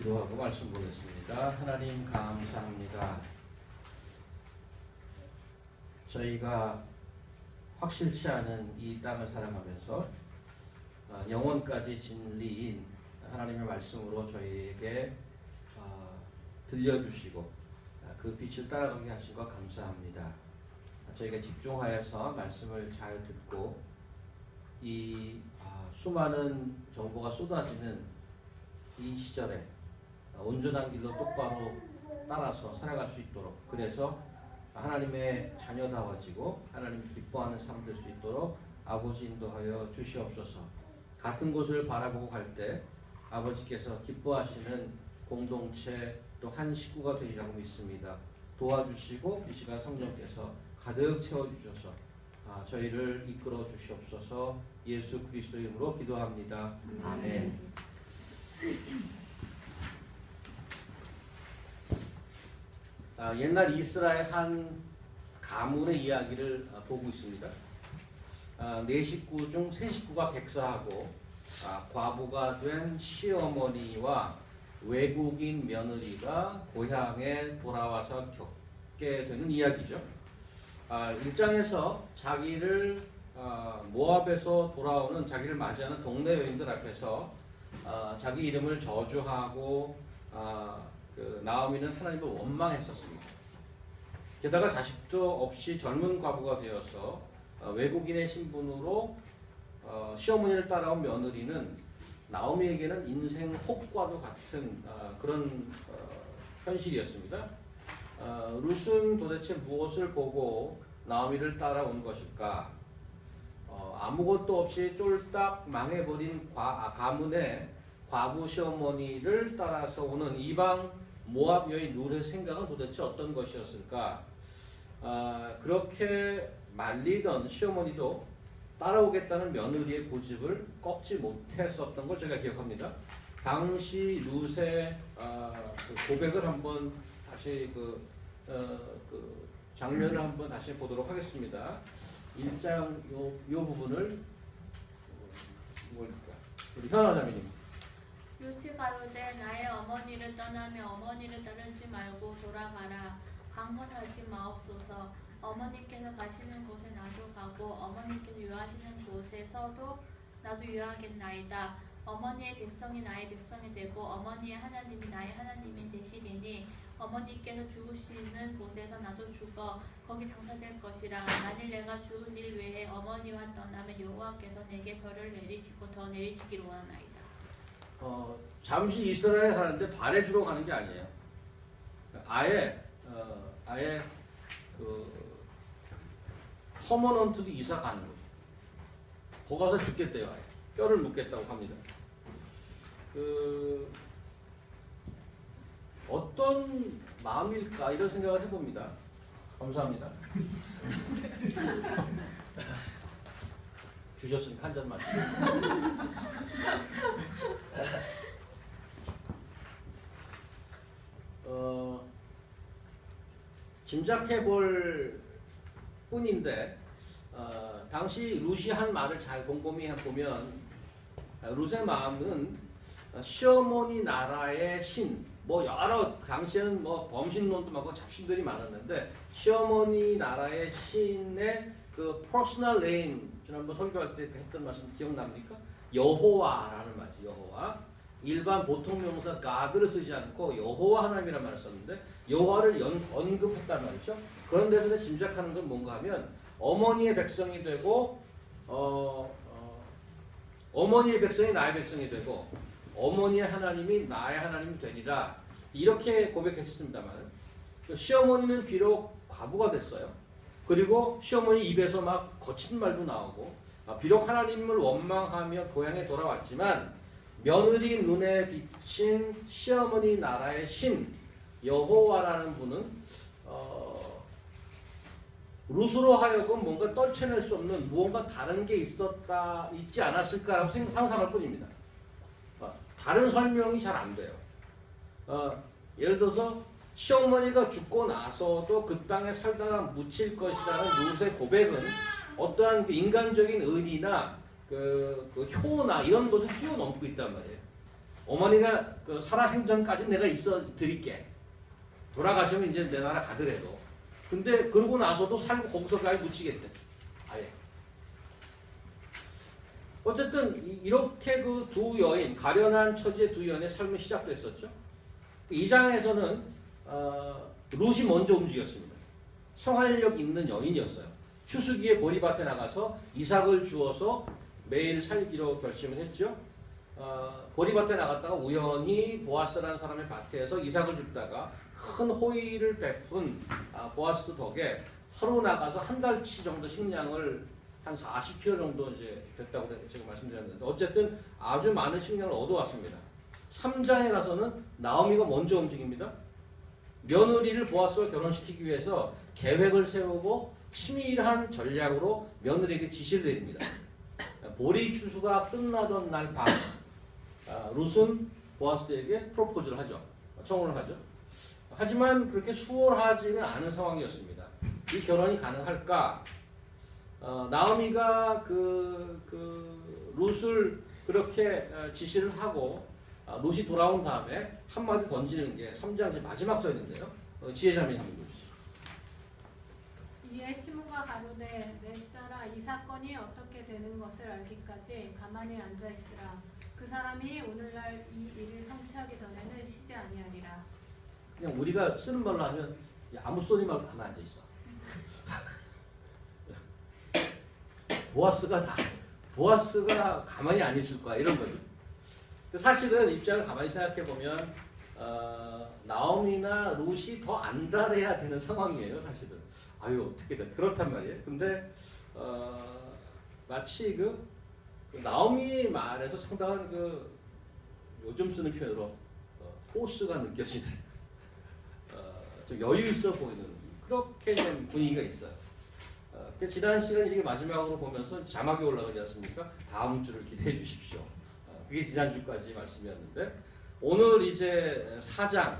기도하고 말씀 보겠습니다. 하나님 감사합니다. 저희가 확실치 않은 이 땅을 살아가면서 영원까지 진리인 하나님의 말씀으로 저희에게 들려주시고 그 빛을 따라가게 하신 것 감사합니다. 저희가 집중하여서 말씀을 잘 듣고 이 수많은 정보가 쏟아지는 이 시절에 온전한 길로 똑바로 따라서 살아갈 수 있도록, 그래서 하나님의 자녀다워지고 하나님 기뻐하는 삶 될 수 있도록 아버지 인도하여 주시옵소서. 같은 곳을 바라보고 갈 때 아버지께서 기뻐하시는 공동체 또 한 식구가 되리라고 믿습니다. 도와주시고 이 시간 성령께서 가득 채워주셔서 저희를 이끌어 주시옵소서. 예수 그리스도의 이름으로 기도합니다. 아멘. 옛날 이스라엘 한 가문의 이야기를 보고 있습니다. 네 식구 중 세 식구가 객사하고 과부가 된 시어머니와 외국인 며느리가 고향에 돌아와서 겪게 되는 이야기죠. 1장에서 자기를 모압에서 돌아오는 자기를 맞이하는 동네 여인들 앞에서 자기 이름을 저주하고 나오미는 하나님을 원망했었습니다. 게다가 자식도 없이 젊은 과부가 되어서 외국인의 신분으로 시어머니를 따라온 며느리는 나오미에게는 인생 혹과도 같은 그런 현실이었습니다. 룻은 도대체 무엇을 보고 나오미를 따라온 것일까? 아무것도 없이 쫄딱 망해버린 가문의 과부 시어머니를 따라서 오는 이방 모압 여인 룻의 생각은 도대체 어떤 것이었을까? 그렇게 말리던 시어머니도 따라오겠다는 며느리의 고집을 꺾지 못했었던 걸 제가 기억합니다. 당시 룻의 그 고백을 한번 다시 그 장면을 한번 다시 보도록 하겠습니다. 1장 요 부분을 우리 현아 자매님. 룻이 가로되 나의 어머니를 떠나며 어머니를 따르지 말고 돌아가라. 강권하지 마옵소서. 어머니께서 가시는 곳에 나도 가고 어머니께서 유하시는 곳에서도 나도 유하겠나이다. 어머니의 백성이 나의 백성이 되고 어머니의 하나님이 나의 하나님이 되시리니 어머니께서 죽으시는 곳에서 나도 죽어 거기 장사될 것이라. 만일 내가 죽은 일 외에 어머니와 떠나면 여호와께서 내게 벌을 내리시고 더 내리시기를 원하나이다. 잠시 이스라엘 하는데 발해주러 가는 게 아니에요. 아예 그 퍼머넌트도 이사 가는 거죠. 거기 가서 죽겠대요. 아예. 뼈를 묻겠다고 합니다. 어떤 마음일까 이런 생각을 해봅니다. 감사합니다. 주셨으니까 한 잔 마시고. 짐작해볼 뿐인데 당시 룻이 한 말을 잘 곰곰이 보면 룻의 마음은 시어머니 나라의 신, 뭐 여러 당시에는 뭐 범신론도 많고 잡신들이 많았는데 시어머니 나라의 신의 그 퍼스널 네임, 지난번 설교할 때 했던 말씀 기억납니까? 여호와라는 말이죠. 여호와. 일반 보통 명사 God를 쓰지 않고 여호와 하나님이라는 말을 썼는데 여호와를 언급했단 말이죠. 그런 데서 짐작하는 건 뭔가 하면 어머니의 백성이 되고 어머니의 백성이 나의 백성이 되고 어머니의 하나님이 나의 하나님이 되리라, 이렇게 고백했습니다만 시어머니는 비록 과부가 됐어요. 그리고 시어머니 입에서 막 거친 말도 나오고 비록 하나님을 원망하며 고향에 돌아왔지만 며느리 눈에 비친 시어머니 나라의 신 여호와라는 분은 룻으로 하여금 뭔가 떨쳐낼 수 없는 무언가 다른 게 있지 않았을까라고 상상할 뿐입니다. 다른 설명이 잘 안 돼요. 예를 들어서 시어머니가 죽고 나서도 그 땅에 살다가 묻힐 것이라는 룻의 고백은 어떠한 인간적인 의리나 그 효나 이런 것을 뛰어넘고 있단 말이에요. 어머니가 그 살아생전까지 내가 있어 드릴게. 돌아가시면 이제 내 나라 가더라도. 근데 그러고 나서도 살고 거기서까지 묻히겠대. 아예. 어쨌든 이렇게 그 두 여인, 가련한 처지의 두 여인의 삶이 시작됐었죠. 이 장에서는 룻이 먼저 움직였습니다. 생활력 있는 여인이었어요. 추수기에 보리밭에 나가서 이삭을 주어서 매일 살기로 결심을 했죠. 보리밭에 나갔다가 우연히 보아스라는 사람의 밭에서 이삭을 줍다가 큰 호의를 베푼 보아스 덕에 하루 나가서 한 달치 정도 식량을 한 40kg 정도 이제 됐다고 제가 말씀드렸는데 어쨌든 아주 많은 식량을 얻어왔습니다. 3장에 가서는 나오미가 먼저 움직입니다. 며느리를 보아스와 결혼시키기 위해서 계획을 세우고 치밀한 전략으로 며느리에게 지시를 내립니다. 보리 추수가 끝나던 날 밤, 룻은 보아스에게 프로포즈를 하죠. 청혼을 하죠. 하지만 그렇게 수월하지는 않은 상황이었습니다. 이 결혼이 가능할까? 나오미가 룻을 그렇게 지시를 하고 룻이 돌아온 다음에 한마디 던지는 게 3장 마지막 절인데요. 지혜자매 님들. 이에 시므가 가로되 내 딸아 이 사건이 어떻게 되는 것을 알기까지 가만히 앉아 있으라. 그 사람이 오늘날 이 일을 성취하기 전에는 쉬지 아니하리라. 그냥 우리가 쓰는 말로 하면 아무 소리 말고 가만히 앉아 있어. 보아스가 가만히 안 있을 거야 이런 거죠. 사실은 입장을 가만히 생각해 보면 나오미나 룻이 더 안달해야 되는 상황이에요. 사실은 아유 어떻게 돼 그렇단 말이에요. 근데 마치 나오미의 말에서 상당한 요즘 쓰는 표현으로 포스가 느껴지는 좀 여유 있어 보이는 그렇게 좀 분위기가 있어요. 지난 시간 이렇게 마지막으로 보면서 자막이 올라가지 않습니까? 다음 주를 기대해 주십시오. 그게 지난주까지 말씀이었는데 오늘 이제 4장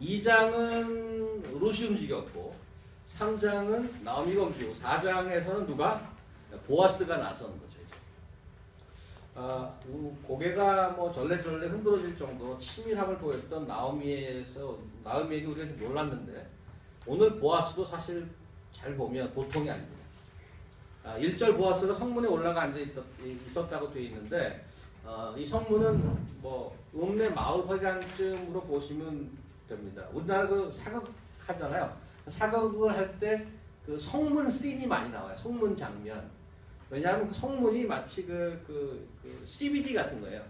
2장은 룻이 움직였고 3장은 나오미가 움직이고 4장에서는 누가? 보아스가 나선 거죠. 이제. 고개가 뭐 절레절레 흔들어질 정도로 치밀함을 보였던 나오미에게 우리가 좀 놀랐는데 오늘 보아스도 사실 잘 보면 보통이 아닙니다. 1절 보아스가 성문에 올라가 앉아 있었다고 되어 있는데 이 성문은 뭐 읍내 마을 회관쯤으로 보시면 됩니다. 우리나라 사극하잖아요. 사극을 할 때 성문 씬이 많이 나와요. 성문 장면. 왜냐하면 성문이 마치 CBD 같은 거예요.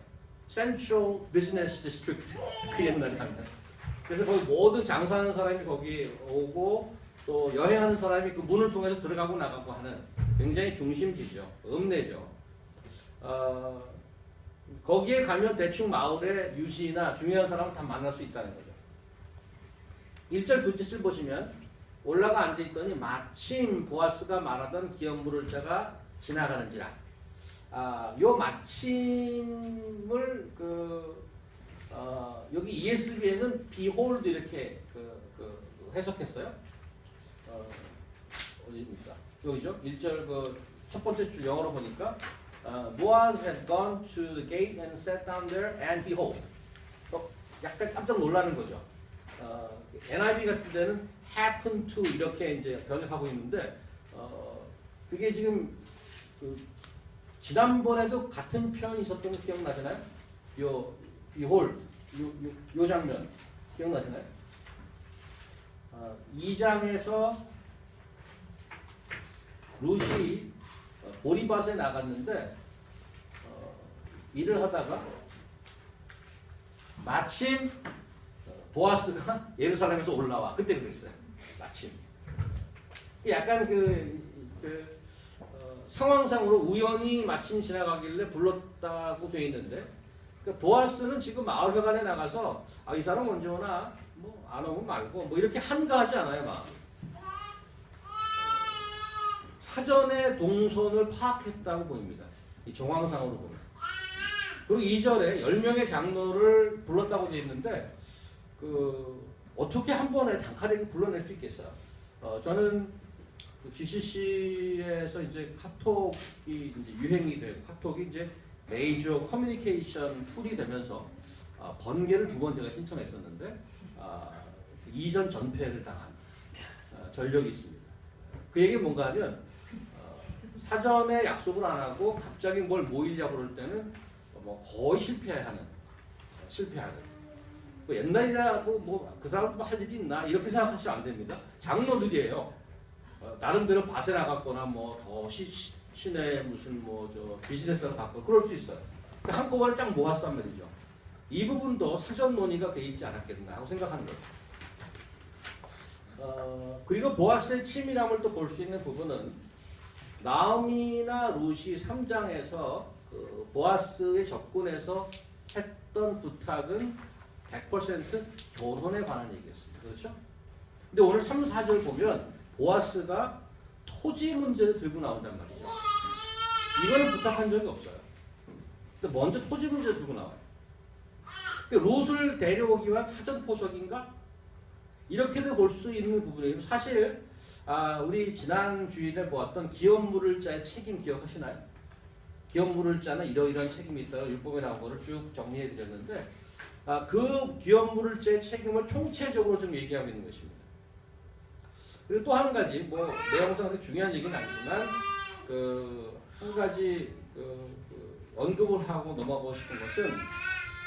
Central Business District 그 옛날에 하면. 그래서 거기 모든 장사하는 사람이 거기 오고 또 여행하는 사람이 그 문을 통해서 들어가고 나가고 하는 굉장히 중심지죠. 읍내죠. 거기에 가면 대충 마을의 유지나 중요한 사람을 다 만날 수 있다는 거죠. 1절, 2절 보시면 올라가 앉아있더니 마침 보아스가 말하던 기업 물을 자가 지나가는지라. 요 마침을 여기 ESV에는 behold 이렇게 해석했어요. 어디입니까? 여기죠. 1절 첫 번째 줄 영어로 보니까 Boaz had gone to the gate and sat down there and behold. 약간 깜짝 놀라는 거죠. NIV 같은 데는 happen to 이렇게 이제 번역하고 있는데 그게 지금 지난번에도 같은 표현이 있었던 거 기억나시나요? behold 요 장면 기억나시나요? 2장에서 룻이 보리밭에 나갔는데 일을 하다가 마침 보아스가 예루살렘에서 올라와. 그때 그랬어요. 마침. 약간 상황상으로 우연히 마침 지나가길래 불렀다고 되어 있는데 보아스는 지금 마을회관에 나가서 이 사람 언제 오나? 뭐 안 오면 말고 뭐 이렇게 한가하지 않아요. 막. 사전에 동선을 파악했다고 보입니다. 이 정황상으로 보면. 그리고 2절에 10명의 장로를 불렀다고 되어 있는데 어떻게 한 번에 단칼에 불러낼 수 있겠어요? 저는 GCC에서 이제 카톡이 이제 유행이 되고 카톡이 이제 메이저 커뮤니케이션 툴이 되면서 번개를 2번 제가 신청했었는데 이전 전패를 당한 전력이 있습니다. 그 얘기 뭔가 하면 사전에 약속을 안 하고 갑자기 뭘 모이려고 그럴 때는 뭐 거의 실패하는. 뭐 옛날이라고 뭐 그 사람 할 일이 있나 이렇게 생각하시면 안 됩니다. 장로들이에요. 나름대로 밭에 나갔거나 뭐 더 시내 무슨 뭐 저 비즈니스를 갖고 그럴 수 있어요. 한꺼번에 쫙 모았단 말이죠. 이 부분도 사전 논의가 돼 있지 않았겠나 하고 생각하는 거예요. 그리고 보아스의 치밀함을 또 볼 수 있는 부분은 나오미나 룻이 3장에서 그 보아스에 접근해서 했던 부탁은 100% 결혼에 관한 얘기였습니다. 그렇죠? 근데 오늘 3, 4절 보면 보아스가 토지 문제를 들고 나온단 말이죠. 이거는 부탁한 적이 없어요. 근데 먼저 토지 문제를 들고 나와요. 룻을 데려오기 위한 사전 포석인가? 이렇게도 볼 수 있는 부분이에요. 사실 우리 지난 주일에 보았던 기업물을 자의 책임 기억하시나요? 기업물을 자는 이러이러한 책임이 있다고 율법에 나온 거를 쭉 정리해 드렸는데 그 기업물을 자의 책임을 총체적으로 좀 얘기하고 있는 것입니다. 그리고 또 한 가지 뭐 내용상 중요한 얘기는 아니지만 한 가지 언급을 하고 넘어가고 싶은 것은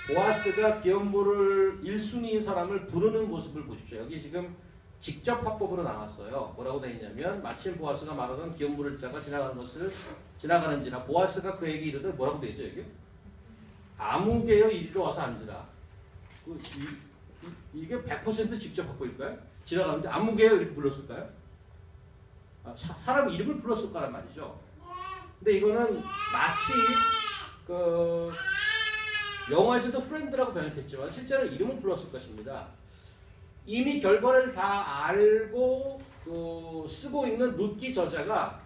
보아스가 기업물을 1순위인 사람을 부르는 모습을 보십시오. 여기 지금 직접 화법으로 나왔어요. 뭐라고 되어 있냐면 마침 보아스가 말하던 기업물을 자가 지나가는지나 보아스가 그에게 이르되 뭐라고 되어 있어요 여기? 아무개여 이리로 와서 앉으라. 이게 100% 직접 화법일까요? 지나가는데 아무개여 이렇게 불렀을까요? 사람 이름을 불렀을 거란 말이죠. 근데 이거는 마치 영화에서도 프렌드라고 번역했지만 실제로 이름을 불렀을 것입니다. 이미 결과를 다 알고 쓰고 있는 룻기 저자가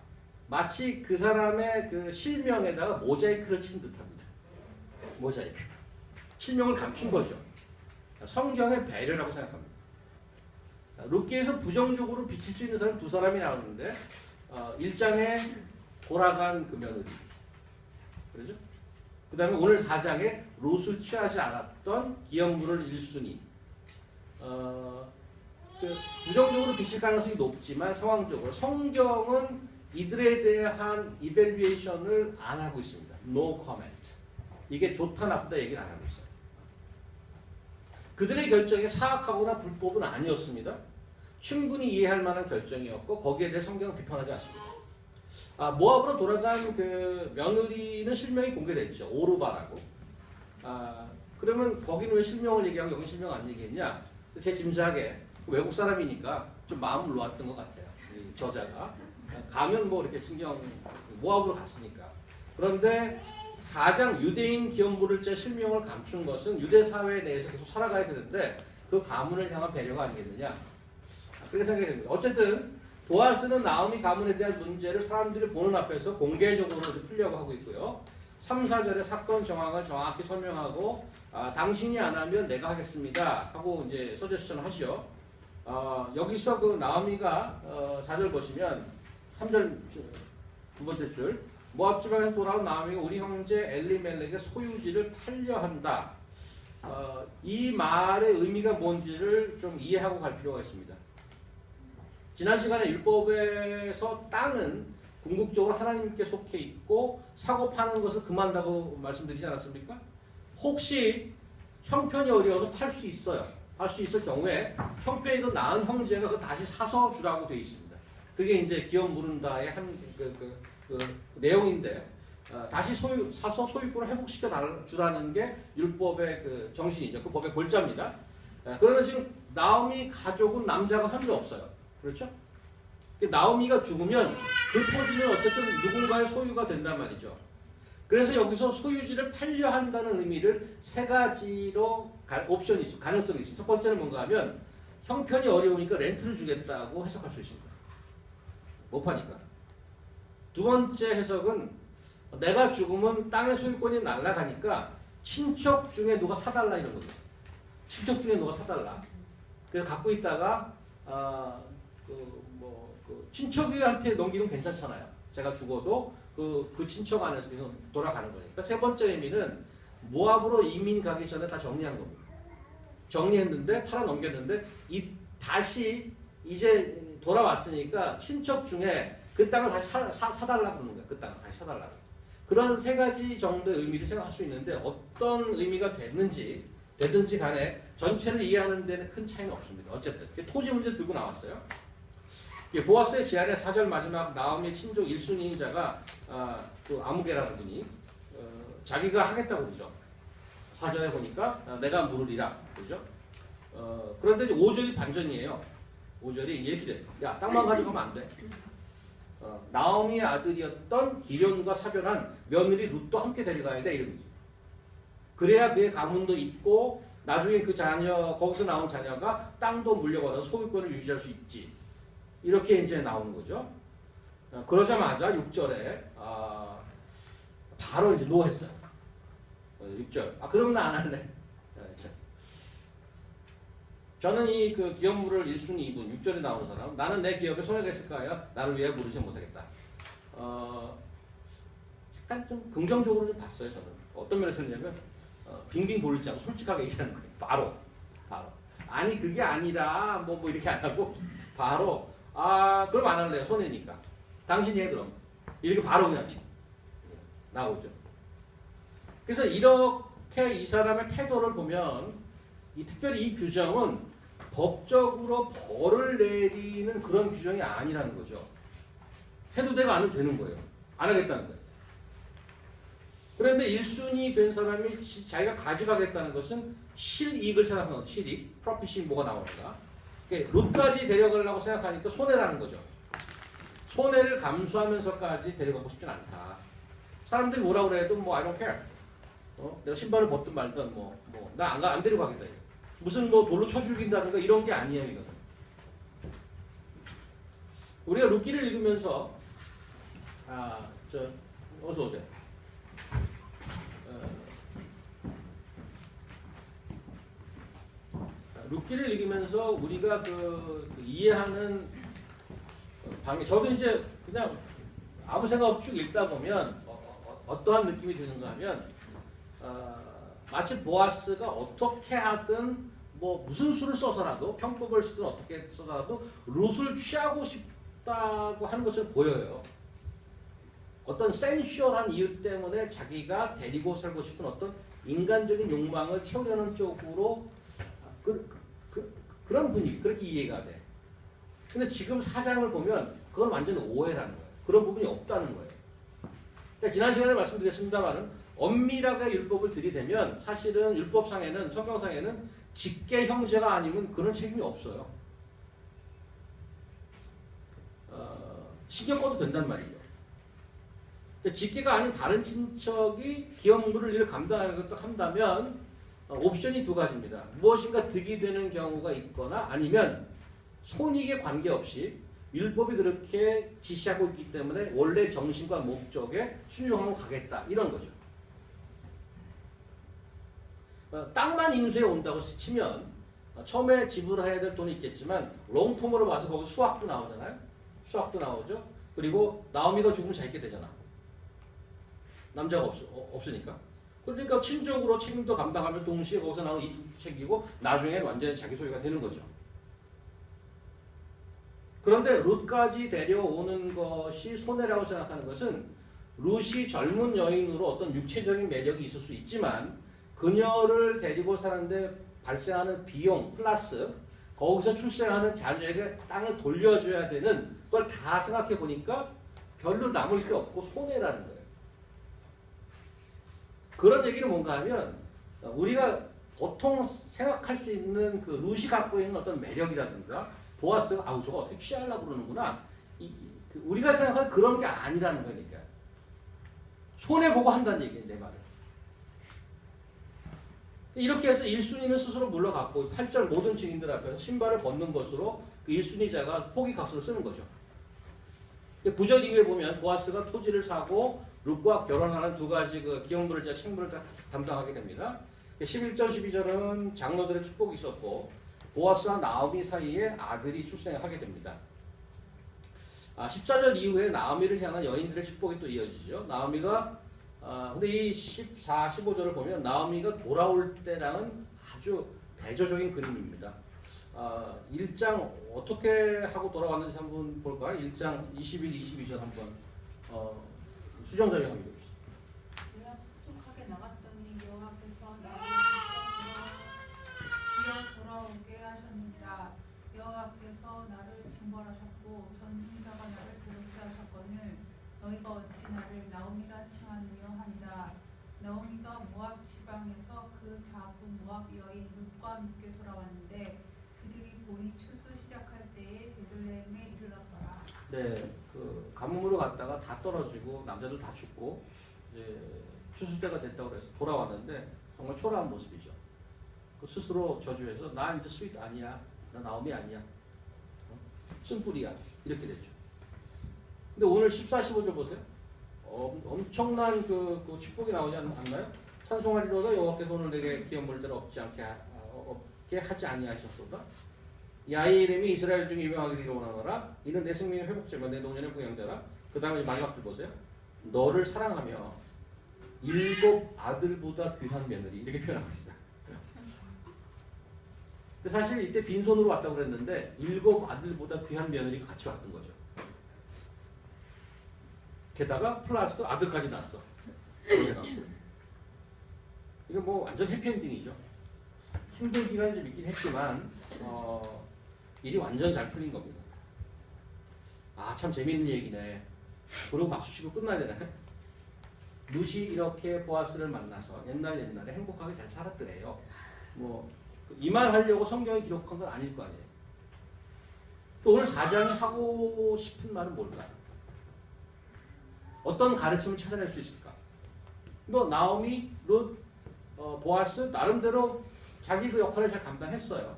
마치 그 사람의 그 실명에다가 모자이크를 친 듯합니다. 모자이크. 실명을 감춘 거죠. 성경의 배려라고 생각합니다. 룻기에서 부정적으로 비칠 수 있는 사람 두 사람이 나오는데 1장에 돌아간 그 며느리. 그렇죠? 그 다음에 오늘 4장에 롯을 취하지 않았던 기업물을 1순위. 부정적으로 비칠 가능성이 높지만 상황적으로 성경은 이들에 대한 이밸류에이션을 안 하고 있습니다. No comment. 이게 좋다 나쁘다 얘기를 안 하고 있어요. 그들의 결정이 사악하거나 불법은 아니었습니다. 충분히 이해할 만한 결정이었고 거기에 대해 성경은 비판하지 않습니다. 모압으로 돌아간 그 며느리는 실명이 공개됐죠. 오르바라고. 그러면 거기는 왜 실명을 얘기하고 여기 실명 안 얘기했냐? 제 짐작에 외국 사람이니까 좀 마음을 놓았던 것 같아요. 이 저자가. 가면 뭐 이렇게 신경, 모압으로 갔으니까. 그런데 4장 유대인 기업물을 제 실명을 감춘 것은 유대 사회 내에서 계속 살아가야 되는데 그 가문을 향한 배려가 아니겠느냐? 그렇게 생각이 됩니다. 어쨌든 보아스는 나오미 가문에 대한 문제를 사람들이 보는 앞에서 공개적으로 풀려고 하고 있고요. 3, 4절의 사건 정황을 정확히 설명하고 당신이 안 하면 내가 하겠습니다 하고 이제 서제스천을 하시죠. 여기서 그 나오미가 4절 보시면 3절 두 번째 줄 모압 지방에서 돌아온 나오미가 우리 형제 엘리멜렉의 소유지를 팔려 한다. 이 말의 의미가 뭔지를 좀 이해하고 갈 필요가 있습니다. 지난 시간에 율법에서 땅은 궁극적으로 하나님께 속해 있고 사고 파는 것을 금한다고 말씀드리지 않았습니까? 혹시 형편이 어려워서 팔 수 있어요. 팔 수 있을 경우에 형편이 더 나은 형제가 그 다시 사서 주라고 되어 있습니다. 그게 이제 기업 무른다의 한 내용인데 다시 사서 소유권을 회복시켜 주라는 게 율법의 그 정신이죠. 그 법의 골자입니다. 그러면 지금 나오미 가족은 남자가 현재 없어요. 그렇죠? 나오미가 죽으면 그 토지는 어쨌든 누군가의 소유가 된단 말이죠. 그래서 여기서 소유지를 팔려 한다는 의미를 세 가지로 옵션이 있습니다. 가능성이 있습니다. 첫 번째는 뭔가 하면 형편이 어려우니까 렌트를 주겠다고 해석할 수 있습니다. 못 파니까. 두 번째 해석은 내가 죽으면 땅의 소유권이 날아가니까 친척 중에 누가 사달라 이런 거죠. 친척 중에 누가 사달라. 그래서 갖고 있다가 친척한테 넘기면 괜찮잖아요. 제가 죽어도 그 친척 안에서 계속 돌아가는 거니까. 세 번째 의미는 모압으로 이민 가기 전에 다 정리한 겁니다. 정리했는데 팔아넘겼는데 다시 이제 돌아왔으니까 친척 중에 그 땅을 다시 사달라고 그러는 거예요. 그 땅을 다시 사달라고. 그런 세 가지 정도의 의미를 생각할 수 있는데 어떤 의미가 되든지 간에 전체를 이해하는 데는 큰 차이는 없습니다. 어쨌든 토지 문제 들고 나왔어요. 보아스의 제안의 4절 마지막 나오미의 친족 1순위자가 그 아무개라는 분이 자기가 하겠다고 그러죠. 4절에 보니까 내가 물으리라 그러죠. 그런데 이제 5절이 반전이에요. 5절이 이렇게 돼. 야, 땅만 가져가면 안 돼. 나오미의 아들이었던 기련과 사별한 며느리 룻도 함께 데려가야 돼 이런 거죠. 그래야 그의 가문도 있고 나중에 그 자녀 거기서 나온 자녀가 땅도 물려받아서 소유권을 유지할 수 있지. 이렇게 이제 나오는 거죠. 그러자마자 6절에 바로 이제 노했어요. 6절. 그럼 나 안 할래. 저는 이 그 기업물을 1순위 2분 6절에 나오는 사람. 나는 내 기업에 손해가 있을까요? 나를 위해 부르지 못하겠다. 약간 좀 긍정적으로 좀 봤어요. 저는 어떤 면에서 그러냐면 빙빙 돌리지 않고 솔직하게 얘기하는 거예요. 바로. 아니 그게 아니라 뭐 이렇게 안 하고 바로 그럼 안 할래요. 손해니까. 당신이 해 그럼. 이렇게 바로 그냥 나오죠. 그래서 이렇게 이 사람의 태도를 보면 특별히 이 규정은 법적으로 벌을 내리는 그런 규정이 아니라는 거죠. 해도 되고 안 해도 되는 거예요. 안 하겠다는 거예요. 그런데 1순위 된 사람이 자기가 가져가겠다는 것은 실이익을 생각하는 거죠. 실이익. 프로핏이 뭐가 나오는가. 룻까지 데려가려고 생각하니까 손해라는 거죠. 손해를 감수하면서까지 데려가고 싶진 않다. 사람들이 뭐라고 그래도 I don't care. 내가 신발을 벗든 말든 나 안 데려가겠다. 무슨 돌로 쳐 죽인다든가 이런 게 아니에요. 이거는. 우리가 룻기를 읽으면서 어서 오세요. 룻기를 읽으면서 우리가 이해하는 방향. 저도 이제 그냥 아무 생각 없이 쭉 읽다 보면 어떠한 느낌이 드는가 하면 마치 보아스가 어떻게 하든 무슨 수를 써서라도 편법을 쓰든 어떻게 써서라도 룻을 취하고 싶다고 하는 것처럼 보여요. 어떤 센슈얼한 이유 때문에 자기가 데리고 살고 싶은 어떤 인간적인 욕망을 채우려는 쪽으로 그런 분위기, 그렇게 이해가 돼. 근데 지금 사장을 보면 그건 완전 오해라는 거예요. 그런 부분이 없다는 거예요. 그러니까 지난 시간에 말씀드렸습니다만은 엄밀하게 율법을 들이대면 사실은 율법상에는, 성경상에는 직계 형제가 아니면 그런 책임이 없어요. 신경 꺼도 된단 말이죠. 그러니까 직계가 아닌 다른 친척이 기업물을 일을 감당하겠다 한다면 옵션이 두 가지입니다. 무엇인가 득이 되는 경우가 있거나 아니면 손익에 관계없이 율법이 그렇게 지시하고 있기 때문에 원래 정신과 목적에 순종하고 가겠다. 이런 거죠. 땅만 인수해 온다고 치면 처음에 지불해야 될 돈이 있겠지만 롱텀으로 봐서 거기 수확도 나오잖아요. 수확도 나오죠. 그리고 나오미가 죽으면 잘 있게 되잖아. 남자가 없으니까. 그러니까 친족으로 책임도 감당하면 동시에 거기서 나오는 이득도 챙기고 나중에 완전히 자기 소유가 되는 거죠. 그런데 룻까지 데려오는 것이 손해라고 생각하는 것은 룻이 젊은 여인으로 어떤 육체적인 매력이 있을 수 있지만 그녀를 데리고 사는데 발생하는 비용 플러스 거기서 출생하는 자녀에게 땅을 돌려줘야 되는 걸 다 생각해 보니까 별로 남을 게 없고 손해라는 거예요. 그런 얘기는 뭔가 하면 우리가 보통 생각할 수 있는 그 룻이 갖고 있는 어떤 매력이라든가 보아스가 저거 어떻게 취하려고 그러는구나. 우리가 생각하는 그런 게 아니라는 거니까. 손해보고 한다는 얘기예요. 내 말은. 이렇게 해서 1순위는 스스로 물러갔고 8절 모든 증인들 앞에서 신발을 벗는 것으로 그 1순위자가 포기각서를 쓰는 거죠. 9절 이후에 보면 보아스가 토지를 사고 룻과 결혼하는 두 가지 그 기업물을 식물을 담당하게 됩니다. 11절 12절은 장로들의 축복이 있었고 보아스와 나오미 사이에 아들이 출생하게 됩니다. 14절 이후에 나오미를 향한 여인들의 축복이 또 이어지죠. 나오미가 근데 이 14, 15절을 보면 나오미가 돌아올 때랑은 아주 대조적인 그림입니다. 1장 어떻게 하고 돌아왔는지 한번 볼까요? 1장 21, 22절 한번 수정자리 한번 읽어주시죠. 내가 푸tuk하게 나갔더니 여호와께서 나를 뒤에 돌아오게 하셨느니라. 여호와께서 나를 징벌하셨고 전능자가 나를 괴롭게 하셨거늘 너희가 어찌 나를 나오미라 칭하느냐 하니라. 나오미가 모압 지방에서 그 작은 모압 여인 룻과 함께 돌아왔는데 그들이 보리 추수 시작할 때에 베들레헴에 이르렀더라. 네, 그 가뭄으로 갔다가 다 떨어지고 남자들 다 죽고 이제 추수 때가 됐다고 해서 돌아왔는데 정말 초라한 모습이죠. 그 스스로 저주해서 나 이제 스윗 아니야, 나 나오미 아니야, 쓴뿌리야 이렇게 됐죠. 근데 오늘 14, 15절 보세요. 엄청난 그 축복이 나오지 않나요? 찬송하리로다 여호와께서 오늘 내게 기업 물들 없지 없게 하지 아니하셨소이다. 야의 이름이 이스라엘 중에 유명하게 되기를 원하노라. 이는 내 생명의 회복자며 내 노년의 부양자라. 그 다음에 마지막 줄 보세요. 너를 사랑하며 7 아들보다 귀한 며느리 이렇게 표현하고 있어요. 근데 사실 이때 빈손으로 왔다고 그랬는데 7 아들보다 귀한 며느리가 같이 왔던 거죠. 게다가 플러스 아들까지 낳았어. 이거 뭐 완전 해피엔딩이죠. 힘든 기간이 좀 있긴 했지만 일이 완전 잘 풀린 겁니다. 참 재밌는 얘기네. 그리고 박수 치고 끝나야 되네. 룻이 이렇게 보아스를 만나서 옛날에 행복하게 잘 살았더래요. 뭐 이 말 하려고 성경에 기록한 건 아닐 거 아니에요. 또 오늘 4장이 하고 싶은 말은 뭘까요? 어떤 가르침을 찾아낼 수 있을까? 뭐 나오미, 룻, 보아스 나름대로 자기 그 역할을 잘 감당했어요.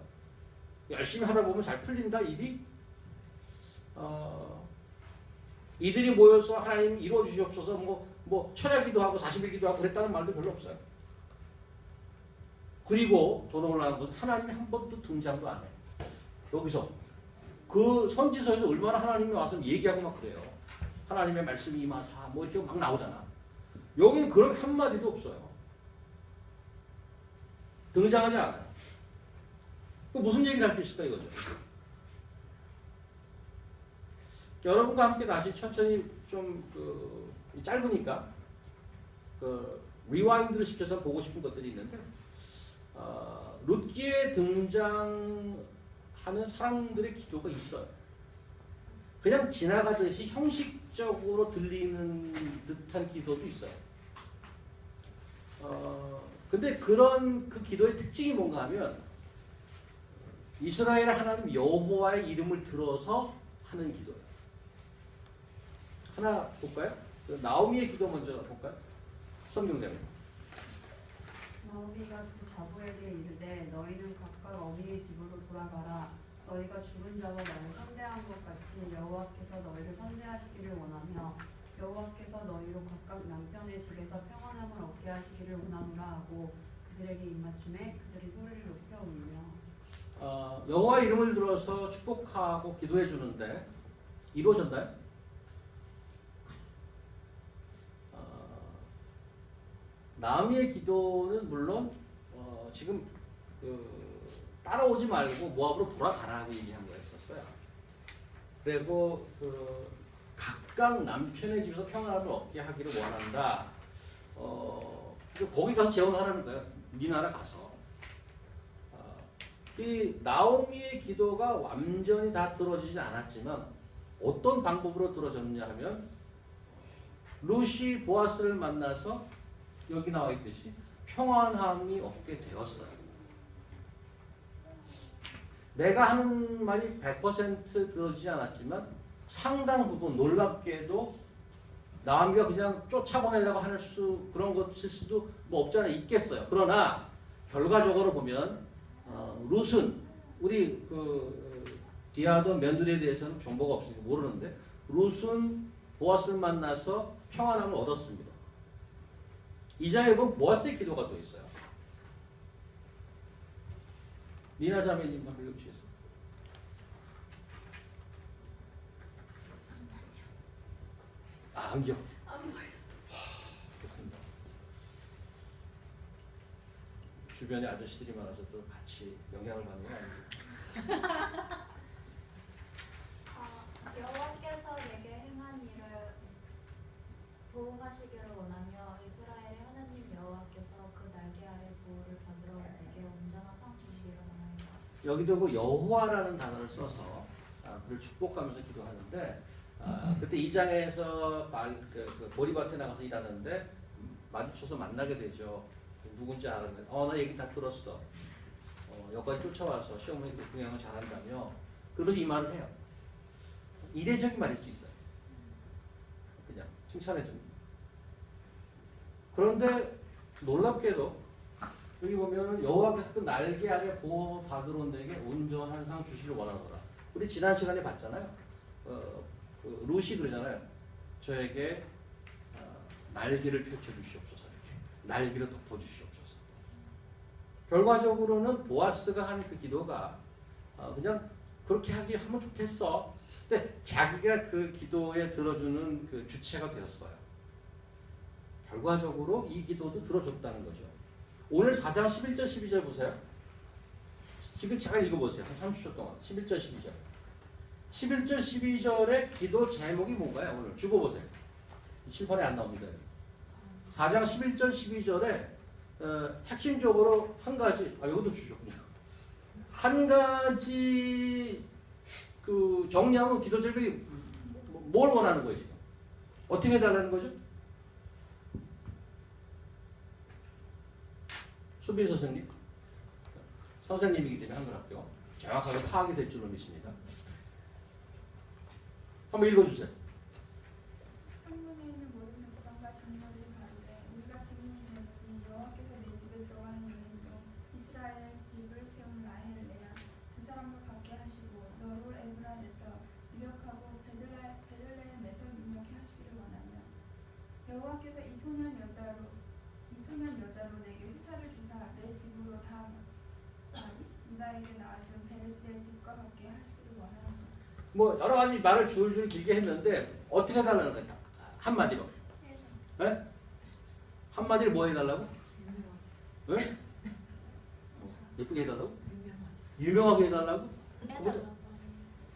열심히 하다 보면 잘 풀린다 일이. 이들이 모여서 하나님 이루어 주시옵소서 뭐 철야기도 하고 40일기도 하고 그랬다는 말도 별로 없어요. 그리고 더 놀라운 것은 하나님이 한 번도 등장도 안 해. 여기서 그 선지서에서 얼마나 하나님이 와서 얘기하고 막 그래요. 하나님의 말씀이 임하사 뭐 이렇게 막 나오잖아. 여기는 그런 한마디도 없어요. 등장하지 않아요. 무슨 얘기를 할 수 있을까 이거죠. 여러분과 함께 다시 천천히 좀 짧으니까 리와인드를 시켜서 보고 싶은 것들이 있는데 룻기에 등장하는 사람들의 기도가 있어요. 그냥 지나가듯이 형식적으로 들리는 듯한 기도도 있어요. 근데 그런 그 기도의 특징이 뭔가 하면 이스라엘 하나님 여호와의 이름을 들어서 하는 기도예요. 하나 볼까요? 나오미의 기도 먼저 볼까요? 성경대로. 나오미가 그 자부에게 이르되 너희는 각각 어미의 집으로 돌아가라. 너희가 죽은 자와 나를 선대한 것 같이 여호와께서 너희를 선대하시기를 원하며 여호와께서 너희로 각각 남편의 집에서 평안함을 얻게 하시기를 원하노라 하고 그들에게 입맞춤에 그들이 소리를 높여 울며 여호와 이름을 들어서 축복하고 기도해 주는데 이루어졌나요? 나오미의 기도는 물론 지금 따라오지 말고 모압으로 돌아가라고 얘기한 거였었어요. 그리고 각각 남편의 집에서 평안함을 얻게 하기를 원한다. 거기 가서 재혼하라는 거예요. 네 나라 가서. 이 나오미의 기도가 완전히 다 들어지지 않았지만 어떤 방법으로 들어졌냐 하면 룻이 보아스를 만나서 여기 나와 있듯이 평안함이 얻게 되었어요. 내가 하는 말이 100% 들어지지 않았지만 상당 부분 놀랍게도 나오미가 그냥 쫓아보내려고 하는 그런 것일 수도 뭐 없지 않아 있겠어요. 그러나 결과적으로 보면 룻은 우리 디아도 며느리에 대해서는 정보가 없으니까 모르는데 룻은 보아스를 만나서 평안함을 얻었습니다. 이 장에 보면 보아스의 기도가 또 있어요. 리나 자매님 한번 읽어주시겠어요? 안경. 안 보여. 좋습니다. 주변에 아저씨들이 많아서 또 같이 영향을 받는 거 아니에요? 여호와께서 내게 행한 일을 보응하시기를 원하며 이스라엘의 하나님 여호와께서 그 날개 아래 보호를 받으러 내게 온전한 상 주시기를 원하노라. 여기도 그 여호와라는 단어를 써서 그를 축복하면서 기도하는데 그때 2장에서 그 보리밭에 나가서 일하는데 마주쳐서 만나게 되죠. 누군지 알았는데 나 얘기 다 들었어. 여기까지 쫓아와서 시어머니 동양을 잘한다며 그러면서 이 말을 해요. 이례적인 말일 수 있어요. 그냥 칭찬해줍니다. 그런데 놀랍게도 여기 보면 여호와께서 그 날개 아래 보호 받으러 온 데에게 온전한 상 주시를 원하노라. 우리 지난 시간에 봤잖아요. 그 루시 그러잖아요. 저에게 날개를 펼쳐 주시옵소서. 이렇게 날개를 덮어 주시옵소서. 결과적으로는 보아스가 한 그 기도가 그냥 그렇게 하면 좋겠어. 근데 자기가 그 기도에 들어주는 그 주체가 되었어요. 결과적으로 이 기도도 들어줬다는 거죠. 오늘 4장 11절 12절 보세요. 지금 잠깐 읽어보세요. 한 30초 동안. 11절 12절. 11절 12절의 기도 제목이 뭔가요? 오늘 죽어보세요. 칠판에 안 나옵니다. 4장 11절 12절에 핵심적으로 한 가지 이것도 주셨군요. 한 가지 그 정리하면 기도 제목이 뭘 원하는 거예요 지금? 어떻게 해달라는 거죠? 수빈 선생님? 선생님이기 때문에 한글학교 정확하게 파악이 될 줄로 믿습니다. 한번 읽어주세요. 성문에 있는 모든 백성과 장로들이 가로되 우리가 증인이 되노니 여호와께서 내 집에 들어가는 여인으로 이스라엘 집을 세운 라헬을 내야 두 사람과 같게 하시고 너로 에브라에서 유력하고 베들레헴에서 유력해 하시기를 원하며 여호와께서 이 소년 여자로 내게 휘사를 주사 내 집으로 다 유다에게 낳아준 베레스의 집과 같게 하시기를 원하노라. 뭐 여러 가지 말을 줄줄 길게 했는데 어떻게 해달라는 거야? 한마디로. 네? 한마디로 뭐 해달라고? 네? 예쁘게 해달라고? 유명하게 해달라고?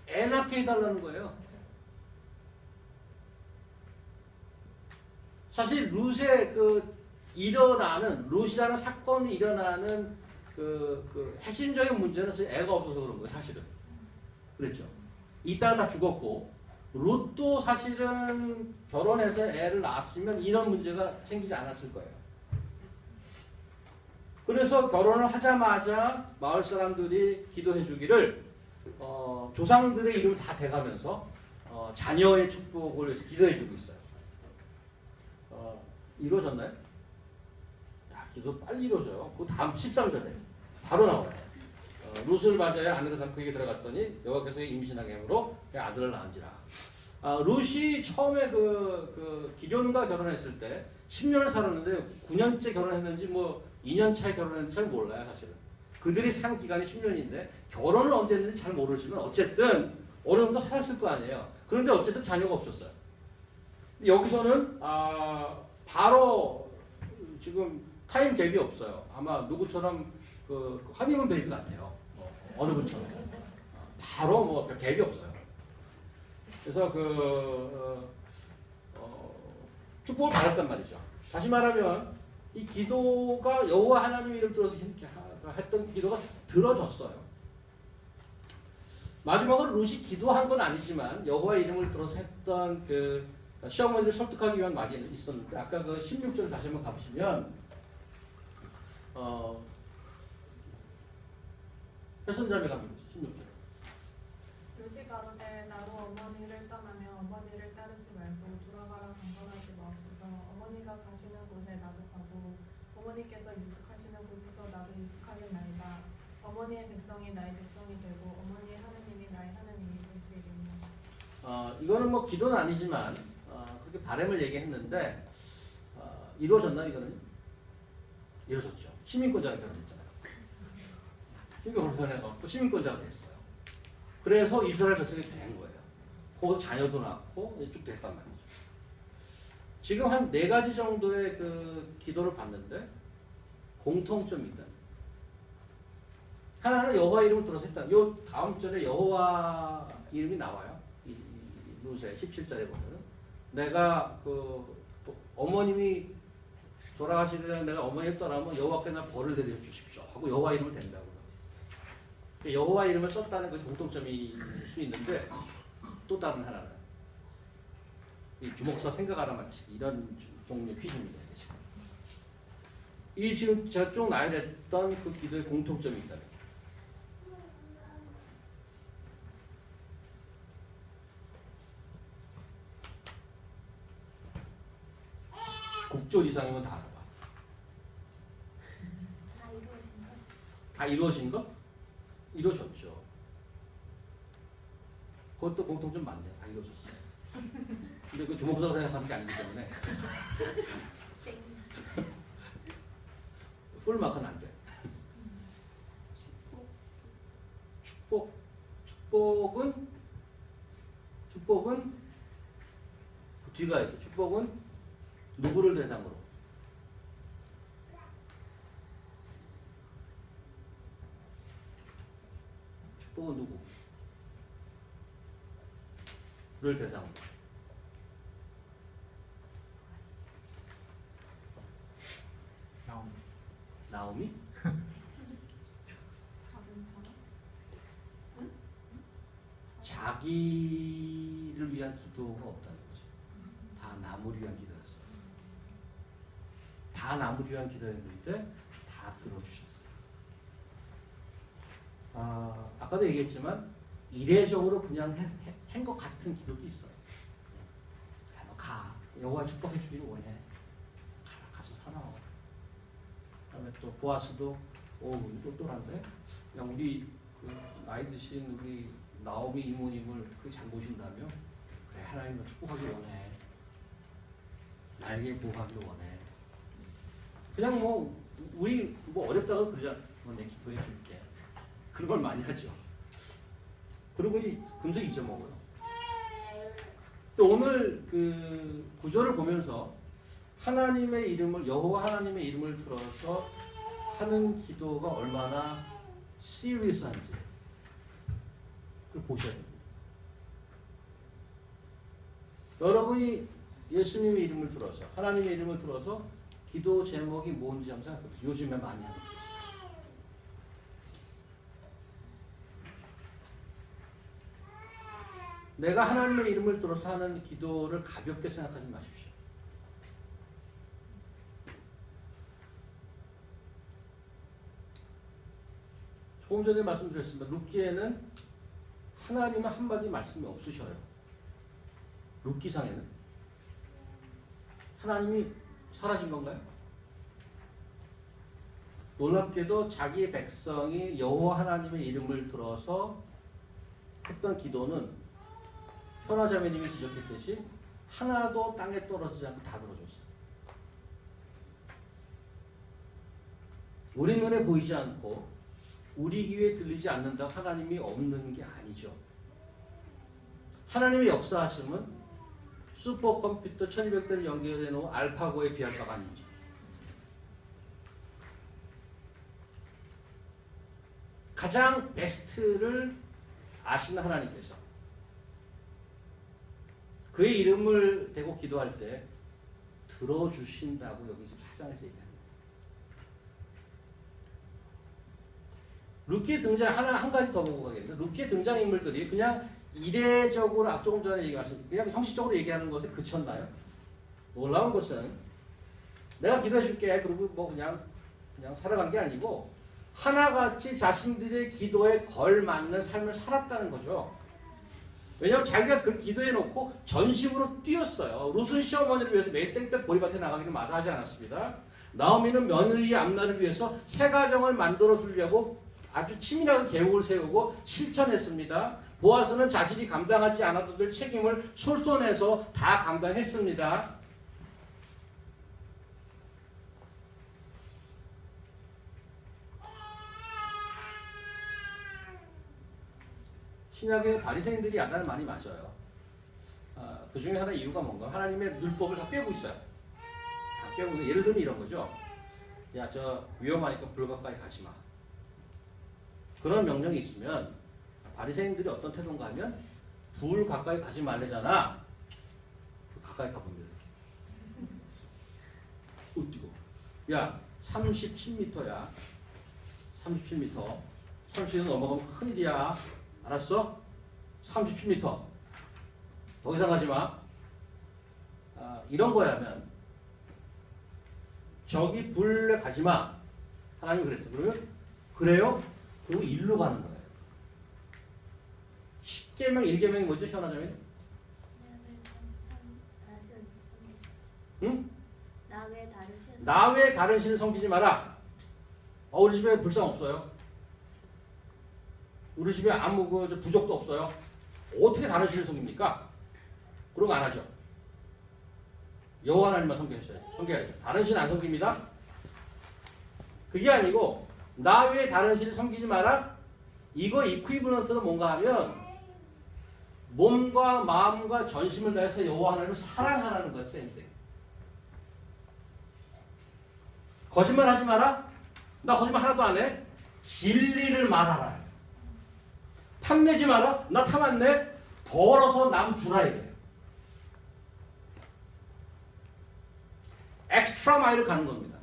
애 낳게 해달라는 거예요. 사실 룻의 룻이라는 사건이 일어나는 그 핵심적인 문제는 애가 없어서 그런 거예요. 사실은. 그렇죠. 이따가 다 죽었고 룻도 사실은 결혼해서 애를 낳았으면 이런 문제가 생기지 않았을 거예요. 그래서 결혼을 하자마자 마을 사람들이 기도해 주기를 조상들의 이름을 다 대가면서 자녀의 축복을 위해서 기도해 주고 있어요. 이루어졌나요? 야, 기도 빨리 이루어져요. 그 다음 13절에 바로 나와요. 룻을 맞아야 아내로 삼고 그에게 들어갔더니 여호와께서 임신하게 함으로 아들을 낳은지라. 룻이 처음에 그 기존과 결혼했을 때 10년을 살았는데 9년째 결혼했는지 뭐 2년 차에 결혼했는지 잘 몰라요 사실은. 그들이 산 기간이 10년인데 결혼을 언제 했는지 잘 모르지만 어쨌든 어느 정도 살았을 거 아니에요. 그런데 어쨌든 자녀가 없었어요. 여기서는 바로 지금 타임 갭이 없어요. 아마 누구처럼 그 허니문 베이비 같아요. 어느 분처럼. 바로 뭐 갭이 없어요. 그래서 축복을 받았단 말이죠. 다시 말하면 이 기도가 여호와 하나님 이름 들어서 했던 기도가 들어졌어요. 마지막으로 룻이 기도한 건 아니지만 여호와 이름을 들어서 했던 그 시어머니를 설득하기 위한 말이 있었는데 아까 그 16절 다시 한번 가보시면 회선자매가 16절. 룻이 가로되 나도 어머니를 떠나며 어머니를 자르지 말고 돌아가라 강건하지 마옵소서. 어머니가 가시는 곳에 나도 가고 어머니께서 유숙하시는 곳에서 나도 유숙하겠나이다. 어머니의 백성이 나의 백성이 되고 어머니의 하느님이 나의 하느님이 되시리니. 이거는 뭐 기도는 아니지만 그렇게 바람을 얘기했는데 이루어졌나 이거는? 이루어졌죠. 시민권자가 결혼했잖아요. 그러니까 불편해갖고 시민권자가 됐어요. 그래서 이스라엘 백성이 된 거예요. 거기서 자녀도 낳고 쭉 됐단 말이죠. 지금 한 4가지 정도의 그 기도를 봤는데 공통점이 있다. 하나는 여호와 이름을 들어서 했다. 요 다음 절에 여호와 이름이 나와요. 이 루세 17절에 보면은 내가 그 어머님이 돌아가시려면 내가 어머니를 떠나면 여호와께 나 벌을 내려 주십시오 하고 여호와 이름을 댄다고. 여호와 이름을 썼다는 것이 공통점일 수 있는데 또 다른 하나는 이 주목사 생각하라 맞히기 이런 종류의 퀴즈입니다. 지금. 이 지금 제가 쭉 나열했던 그 기도의 공통점이 있다. 국절 이상이면 다 알아봐. 다 이루어진 거. 다 이루어진 거? 이루어졌죠. 그것도 공통점 맞네. 다 이루어졌어요. 근데 그 주목사가 생각하는 게 아니기 때문에 풀마크는 안 돼. 축복은 그 뒤가 있어. 축복은 누구를 대상으로? 축복은 누구를 대상으로? 나오미? 자기를 위한 기도가 없다는 거죠. 다 남을 위한 기도였어요. 다 남을 위한 기도였는데 다 들어주셨어요. 아까도 얘기했지만 이례적으로 그냥 한 것 같은 기도도 있어요. 야, 너 가. 여호와 축복해 주기를 원해. 가서 살아. 그다음에 또 보아스도 똘똘한데 야 우리 그 나이 드신 우리 나오미 이모님을 그렇게 잘 모신다며 그래 하나님을 축복하길 원해. 날개 보호하길 원해. 그냥 뭐 우리 뭐 어렵다고 그러자 내 기도해 줄게. 그런 걸 많이 하죠. 그러고 금세 잊어먹어요. 또 오늘 그 구절을 보면서 하나님의 이름을 여호와 하나님의 이름을 들어서 하는 기도가 얼마나 시리어스한지 그걸 보셔야 됩니다. 여러분이 예수님의 이름을 들어서 하나님의 이름을 들어서 기도 제목이 뭔지 한번 생각해보세요. 요즘에 많이 하는 거죠. 내가 하나님의 이름을 들어서 하는 기도를 가볍게 생각하지 마십시오. 조금 전에 말씀드렸습니다. 룻기에는 하나님은 한마디 말씀이 없으셔요. 룻기상에는 하나님이 사라진 건가요? 놀랍게도 자기의 백성이 여호와 하나님의 이름을 들어서 했던 기도는 현화자매님이 지적했듯이 하나도 땅에 떨어지지 않고 다 들어줬어요. 우리 눈에 보이지 않고 우리 귀에 들리지 않는다 하나님이 없는 게 아니죠. 하나님의 역사하심은 슈퍼컴퓨터 1200대를 연결해 놓은 알파고에 비할 바가 아니죠. 가장 베스트를 아시는 하나님께서 그의 이름을 대고 기도할 때 들어주신다고 여기 지금 4장에서 얘기합니다. 룻기의 등장 한 가지 더 보고 가겠는데 룻기의 등장인물들이 그냥 이례적으로 조금 전에 얘기하신 그냥 형식적으로 얘기하는 것에 그쳤나요? 놀라운 것은 내가 기도해 줄게 그리고 뭐 그냥 살아간 게 아니고 하나같이 자신들의 기도에 걸맞는 삶을 살았다는 거죠. 왜냐하면 자기가 그 기도해 놓고 전심으로 뛰었어요. 룻은 시어머니를 위해서 매일 땡볕 보리밭에 나가기를 마다하지 않았습니다. 나오미는 며느리의 앞날을 위해서 새 가정을 만들어 주려고 아주 치밀하게 계획을 세우고 실천했습니다. 보아스는 자신이 감당하지 않아도 될 책임을 솔선해서 다 감당했습니다. 신약의 바리새인들이 약간을 많이 맞아요. 그 중에 하나 이유가 뭔가 하나님의 율법을 다 깨고 있어요. 다 깨고 있는, 예를 들면 이런 거죠. 야, 저 위험하니까 불 가까이 가지 마. 그런 명령이 있으면 바리새인들이 어떤 태도인가 하면 불 가까이 가지 말래잖아. 가까이 가봅니다. 어디고? 야, 37m야. 37m. 30m 넘어가면 큰일이야. 알았어? 37m. 더 이상 가지 마. 이런 거야면 저기 불에 가지 마. 하나님이 그랬어. 그러면 그래요? 그리고 일로 가는 거예요. 10계명, 1계명이 뭐죠? 시원하자면? 응? 나 외에 다른 신을 섬기지 마라. 우리 집에 불상 없어요. 우리 집에 아무 부족도 없어요. 어떻게 다른 신을 섬깁니까? 그런 거 안 하죠. 여호와 하나님만 섬겨야죠. 다른 신 안 섬깁니다. 그게 아니고 나 외에 다른 신을 섬기지 마라. 이거 이퀴블런트는 뭔가 하면 몸과 마음과 전심을 다해서 여호와 하나님을 사랑하라는 거예요. 쌤. 거짓말 하지 마라. 나 거짓말 하나도 안 해. 진리를 말하라. 탐내지 마라. 나 탐 안 내. 벌어서 남 주라 이래요. 엑스트라 마일을 가는 겁니다.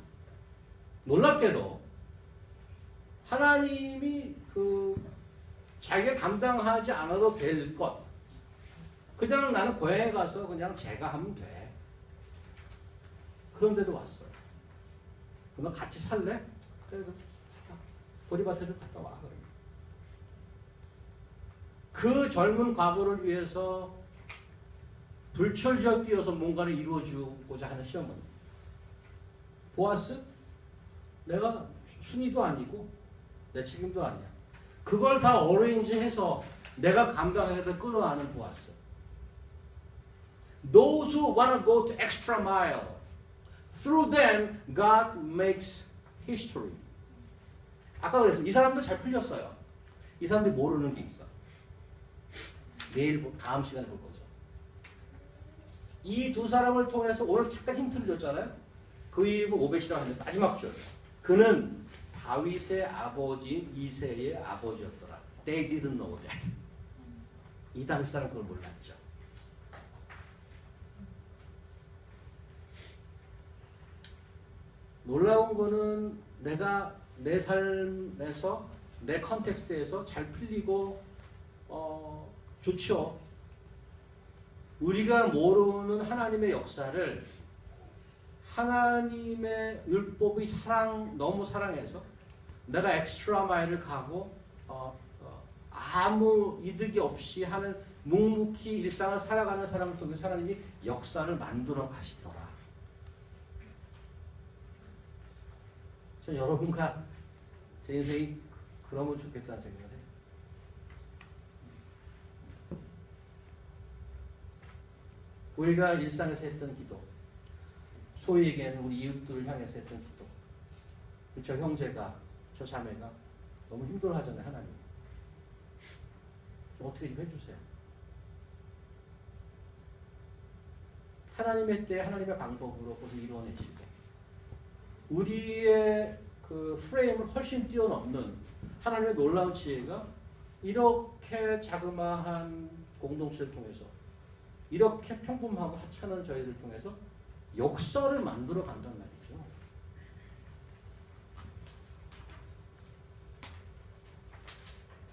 놀랍게도 하나님이 자기가 감당하지 않아도 될 것, 그냥 나는 고향에 가서 그냥 제가 하면 돼. 그런데도 왔어요. 그럼 같이 살래? 그래, 보리밭에 좀 갔다 와. 그 젊은 과거를 위해서 불철저에 뛰어서 뭔가를 이루어주고자 하는 시어머니. 보아스? 내가 순위도 아니고 내 책임도 아니야. 그걸 다 어레인지해서 내가 감당하겠다 끌어안은 보아스. Those who want to go to extra mile, through them God makes history. 아까 그랬어요. 이 사람들 잘 풀렸어요. 이 사람들이 모르는 게 있어. 내일 다음 시간에 볼 거죠. 이 두 사람을 통해서 오늘 잠깐 힌트를 줬잖아요. 그 이름은 오벳이라고 하는 마지막 줄. 그는 다윗의 아버지인 이새의 아버지였더라. They didn't know that. 이 당시 사람 그걸 몰랐죠. 놀라운 거는 내가 내 삶에서 내 컨텍스트에서 잘 풀리고 좋죠. 우리가 모르는 하나님의 역사를 하나님의 율법의 너무 사랑해서 내가 엑스트라 마일을 가고 아무 이득이 없이 하는 묵묵히 일상을 살아가는 사람을 통해서 하나님이 역사를 만들어 가시더라. 저 여러분과 제 인생이 그러면 좋겠다는 생각을 해요. 우리가 일상에서 했던 기도, 소위 얘기하는 우리 이웃들을 향해서 했던 기도, 저 형제가, 저 자매가 너무 힘들어하잖아요. 하나님 좀 어떻게 좀 해주세요. 하나님의 때 하나님의 방법으로 그것을 이루어내시고 우리의 그 프레임을 훨씬 뛰어넘는 하나님의 놀라운 지혜가 이렇게 자그마한 공동체를 통해서 이렇게 평범하고 하찮은 저희들 통해서 역사를 만들어 간단 말이죠.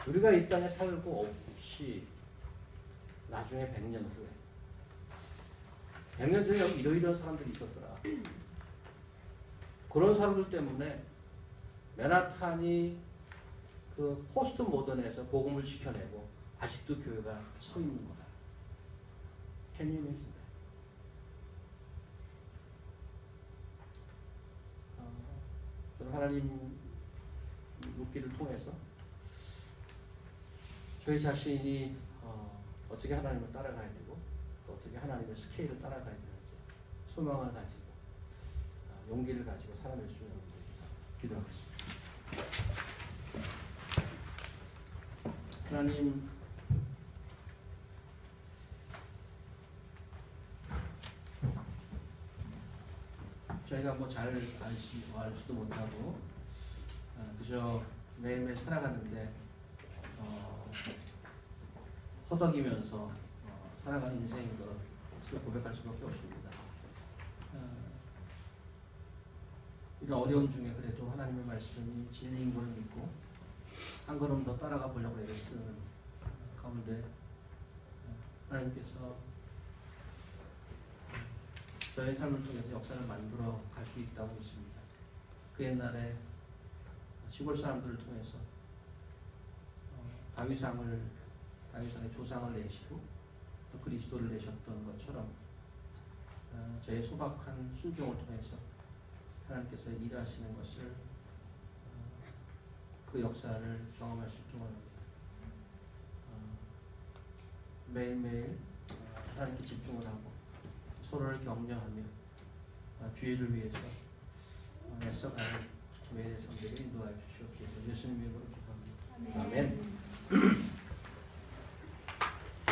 우리가 이 땅에 살고 없이 나중에 100년 후에 100년 전에 여기 이러이러한 사람들이 있었더라. 그런 사람들 때문에 맨하탄이 그 포스트 모던에서 복음을 지켜내고 아직도 교회가 서 있는 거다. Can you imagine that? 저는 하나님 묻기를 통해서 저희 자신이 어떻게 하나님을 따라가야 되고 또 어떻게 하나님의 스케일을 따라가야 되는지 소망을 가지고 용기를 가지고 살아낼 수 있는 기도하겠습니다. 하나님, 저희가 뭐 잘 알지도 못하고 그저 매일매일 살아가는데 허덕이면서 살아가는 인생인 것을 고백할 수밖에 없습니다. 이런 어려움 중에 그래도 하나님의 말씀이 진리인 걸 믿고 한 걸음 더 따라가 보려고 애를 쓰는 가운데 하나님께서 저의 삶을 통해서 역사를 만들어 갈 수 있다고 믿습니다. 그 옛날에 시골 사람들을 통해서 다윗왕의 조상을 내시고 또 그리스도를 내셨던 것처럼 저의 소박한 순종을 통해서 하나님께서 일하시는 것을 그 역사를 경험할 수 있기 원합니다. 매일매일 하나님께 집중을 하고 서로를 격려하며 주의를 위해서 애써가는 교회의 성도를 인도하여 주시옵소서. 예수님 이름으로 기도합니다. 아멘.